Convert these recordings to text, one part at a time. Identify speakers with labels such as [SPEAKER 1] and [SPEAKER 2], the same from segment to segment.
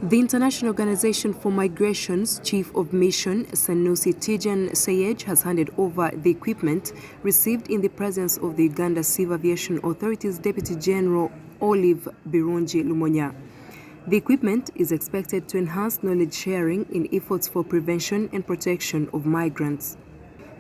[SPEAKER 1] The International Organization for Migration's Chief of Mission, Sanusi Tijan Sayej, has handed over the equipment received in the presence of the Uganda Civil Aviation Authority's Deputy General Olive Birungi Lumonya. The equipment is expected to enhance knowledge sharing in efforts for prevention and protection of migrants.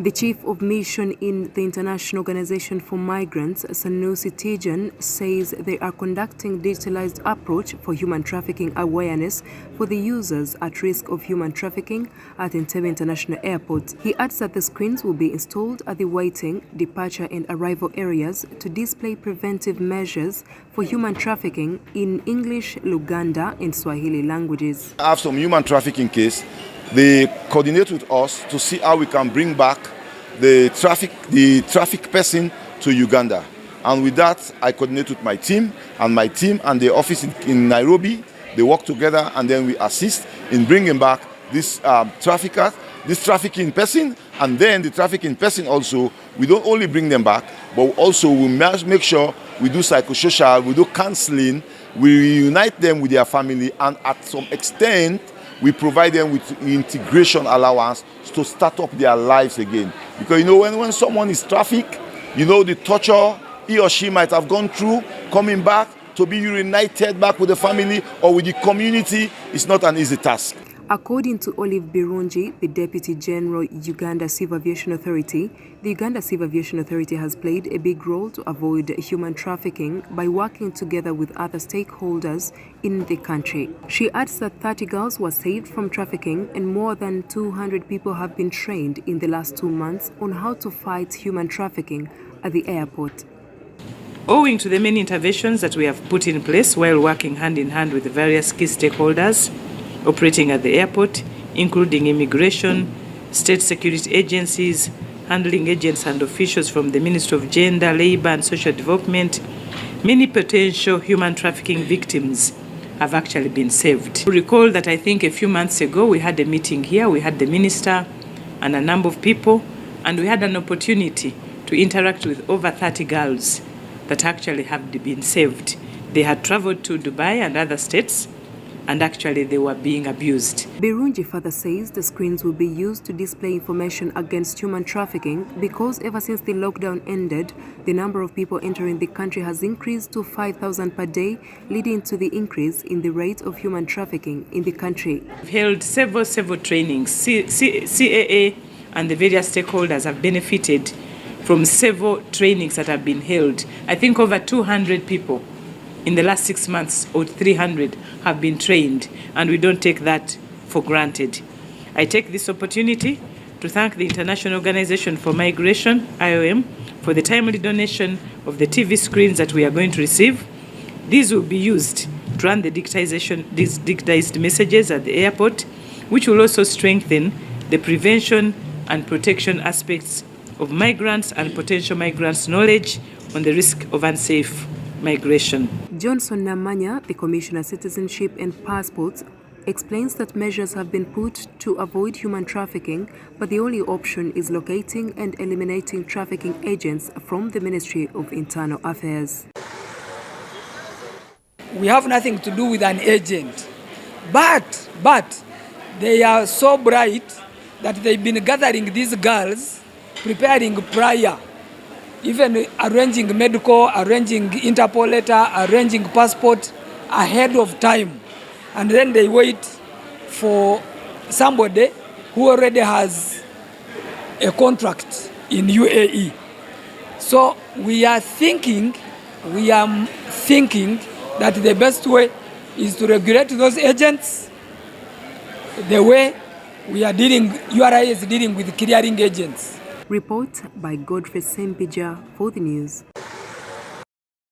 [SPEAKER 1] The Chief of Mission in the International Organization for Migrants, Sanusi Tijan, says they are conducting digitalized approach for human trafficking awareness for the users at risk of human trafficking at Entebbe International Airport. He adds that the screens will be installed at the waiting, departure and arrival areas to display preventive measures for human trafficking in English, Luganda and Swahili languages.
[SPEAKER 2] I have some human trafficking case. They coordinate with us to see how we can bring back the traffic person to Uganda. And with that, I coordinate with my team and the office in Nairobi. They work together and then we assist in bringing back this trafficking person, and then the trafficking person also, we don't only bring them back, but also we make sure we do psychosocial, we do counseling, we reunite them with their family, and at some extent, we provide them with integration allowance to start up their lives again. Because when someone is trafficked, the torture he or she might have gone through, coming back to be reunited back with the family or with the community is not an easy task.
[SPEAKER 1] According to Olive Birungi, the Deputy General Uganda Civil Aviation Authority, the Uganda Civil Aviation Authority has played a big role to avoid human trafficking by working together with other stakeholders in the country. She adds that 30 girls were saved from trafficking and more than 200 people have been trained in the last 2 months on how to fight human trafficking at the airport.
[SPEAKER 3] Owing to the many interventions that we have put in place while working hand in hand with the various key stakeholders operating at the airport, including immigration, state security agencies, handling agents and officials from the Ministry of Gender, Labour and Social Development, many potential human trafficking victims have actually been saved. You recall that I think a few months ago we had a meeting here, we had the minister and a number of people, and we had an opportunity to interact with over 30 girls that actually have been saved. They had traveled to Dubai and other states, and actually they were being abused.
[SPEAKER 1] Birungi further says the screens will be used to display information against human trafficking because ever since the lockdown ended, the number of people entering the country has increased to 5,000 per day, leading to the increase in the rate of human trafficking in the country.
[SPEAKER 3] We've held several trainings. UCAA and the various stakeholders have benefited from several trainings that have been held. I think over 200 people in the last 6 months, or 300, have been trained, and we don't take that for granted. I take this opportunity to thank the International Organization for Migration, IOM, for the timely donation of the TV screens that we are going to receive. These will be used to run these digitized messages at the airport, which will also strengthen the prevention and protection aspects of migrants and potential migrants' knowledge on the risk of unsafe migration.
[SPEAKER 1] Johnson Namanya, the Commissioner of Citizenship and Passports, explains that measures have been put to avoid human trafficking, but the only option is locating and eliminating trafficking agents from the Ministry of Internal Affairs.
[SPEAKER 4] We have nothing to do with an agent, but they are so bright that they've been gathering these girls, preparing prior, even arranging medical, arranging Interpol letter, arranging passport ahead of time. And then they wait for somebody who already has a contract in UAE. So we are thinking that the best way is to regulate those agents the way URI is dealing with clearing agents.
[SPEAKER 1] Report by Godfrey Sempija for the news.